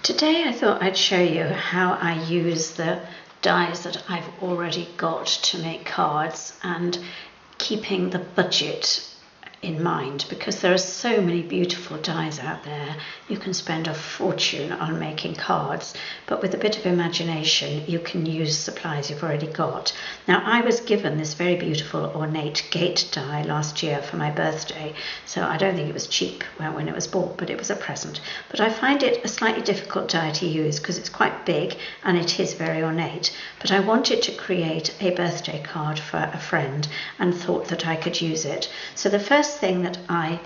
Today I thought I'd show you how I use the dies that I've already got to make cards, and keeping the budget in mind, because there are so many beautiful dies out there. You can spend a fortune on making cards, but with a bit of imagination you can use supplies you've already got. Now, I was given this very beautiful ornate gate die last year for my birthday, so I don't think it was cheap when it was bought, but it was a present. But I find it a slightly difficult die to use because it's quite big and it is very ornate. But I wanted to create a birthday card for a friend and thought that I could use it. So the first thing that I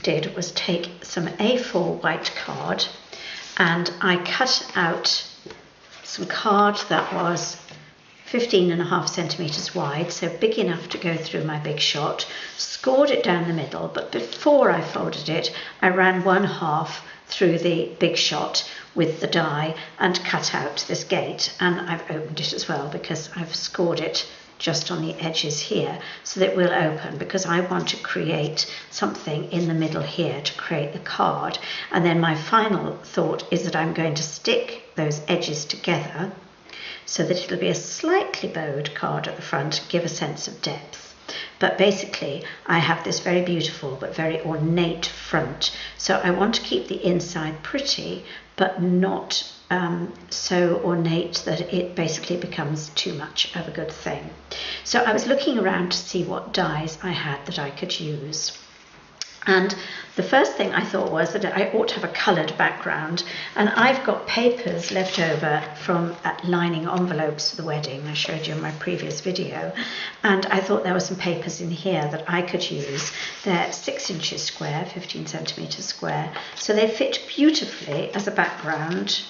did was take some A4 white card, and I cut out some card that was 15.5 centimetres wide, so big enough to go through my big shot, scored it down the middle, but before I folded it I ran 1/2 through the big shot with the die and cut out this gate, and I've opened it as well because I've scored it just on the edges here so that it will open, because I want to create something in the middle here to create the card. And then my final thought is that I'm going to stick those edges together so that it'll be a slightly bowed card at the front to give a sense of depth. But basically I have this very beautiful but very ornate front, so I want to keep the inside pretty but not so ornate that it basically becomes too much of a good thing. So I was looking around to see what dies I had that I could use. And the first thing I thought was that I ought to have a coloured background, and I've got papers left over from lining envelopes for the wedding I showed you in my previous video, and I thought there were some papers in here that I could use. They're 6 inches square, 15 centimetres square, so they fit beautifully as a background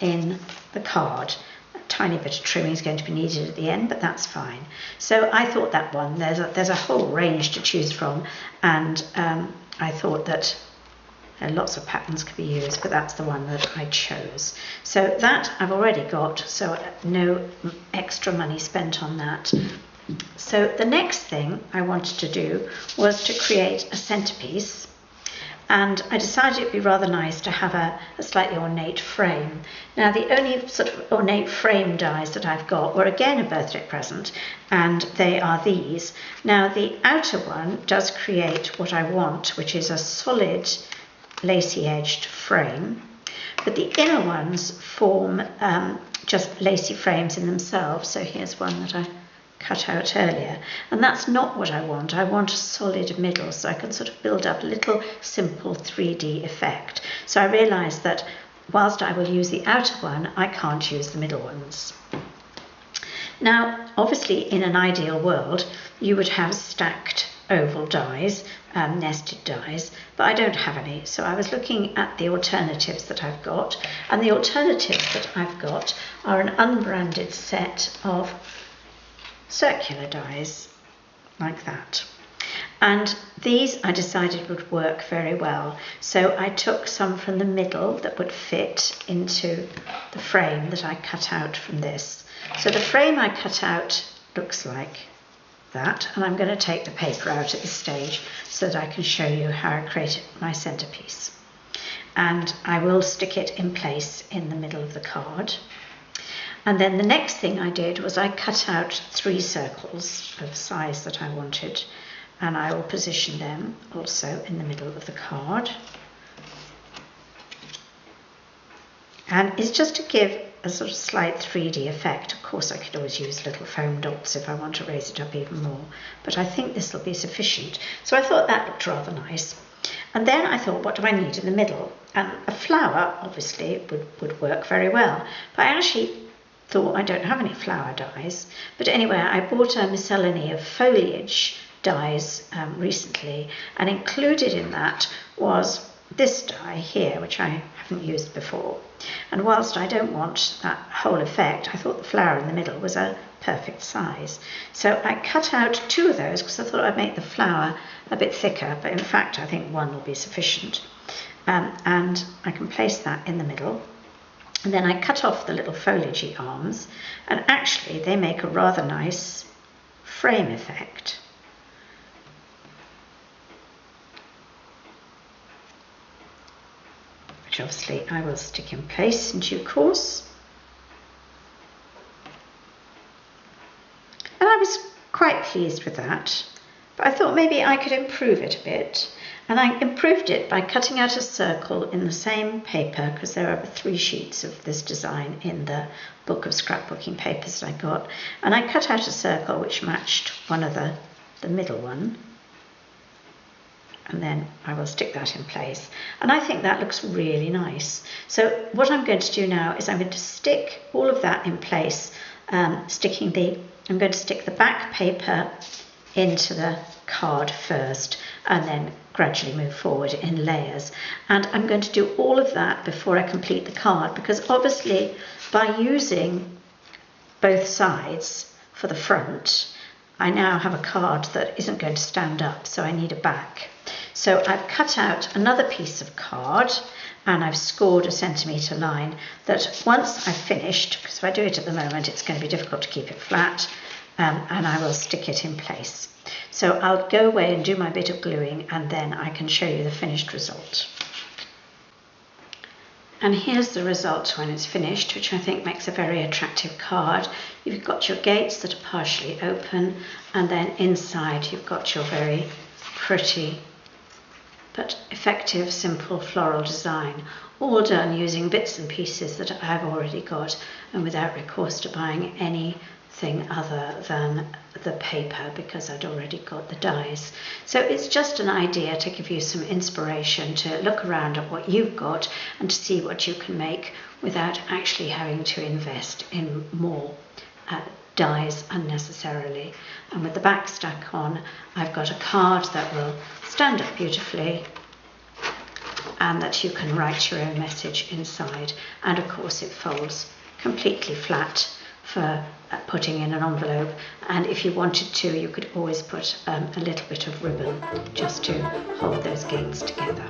in the card. A tiny bit of trimming is going to be needed at the end, but that's fine. So I thought that one, there's a whole range to choose from, and I thought that lots of patterns could be used, but that's the one that I chose. So that I've already got, so no extra money spent on that. So the next thing I wanted to do was to create a centerpiece, and I decided it'd be rather nice to have a slightly ornate frame. Now, the only sort of ornate frame dies that I've got were again a birthday present, and they are these. Now, the outer one does create what I want, which is a solid lacy edged frame, but the inner ones form just lacy frames in themselves. So here's one that I cut out earlier, and that's not what I want. I want a solid middle so I can sort of build up a little simple 3D effect. So I realized that whilst I will use the outer one, I can't use the middle ones. Now, obviously in an ideal world you would have stacked oval dies, nested dies, but I don't have any, so I was looking at the alternatives that I've got, and the alternatives that I've got are an unbranded set of circular dies like that, and these I decided would work very well. So I took some from the middle that would fit into the frame that I cut out from this. So the frame I cut out looks like that, and I'm going to take the paper out at this stage so that I can show you how I created my centerpiece, and I will stick it in place in the middle of the card. And then the next thing I did was I cut out 3 circles of the size that I wanted, and I will position them also in the middle of the card. And it's just to give a sort of slight 3D effect. Of course, I could always use little foam dots if I want to raise it up even more, but I think this will be sufficient. So I thought that looked rather nice. And then I thought, what do I need in the middle? And a flower obviously would work very well, but I actually thought I don't have any flower dies. But anyway, I bought a miscellany of foliage dies recently, and included in that was this die here, which I haven't used before. And whilst I don't want that whole effect, I thought the flower in the middle was a perfect size. So I cut out 2 of those because I thought I'd make the flower a bit thicker, but in fact I think 1 will be sufficient. And I can place that in the middle. And then I cut off the little foliagey arms, and actually they make a rather nice frame effect. Which obviously I will stick in place in due course. And I was quite pleased with that, but I thought maybe I could improve it a bit. And I improved it by cutting out a circle in the same paper, because there are 3 sheets of this design in the book of scrapbooking papers I got. And I cut out a circle which matched one of the middle one. And then I will stick that in place. And I think that looks really nice. So what I'm going to do now is I'm going to stick all of that in place, I'm going to stick the back paper into the card first and then gradually move forward in layers. And I'm going to do all of that before I complete the card, because obviously by using both sides for the front, I now have a card that isn't going to stand up, so I need a back. So I've cut out another piece of card and I've scored a centimetre line that once I've finished, because if I do it at the moment it's going to be difficult to keep it flat, and I will stick it in place. So I'll go away and do my bit of gluing and then I can show you the finished result. And here's the result when it's finished, which I think makes a very attractive card. You've got your gates that are partially open, and then inside you've got your very pretty but effective simple floral design, all done using bits and pieces that I've already got and without recourse to buying anything other than the paper, because I'd already got the dies. So it's just an idea to give you some inspiration to look around at what you've got and to see what you can make without actually having to invest in more dies unnecessarily. And with the back stack on, I've got a card that will stand up beautifully and that you can write your own message inside. And of course it folds completely flat for putting in an envelope, and if you wanted to you could always put a little bit of ribbon just to hold those gates together.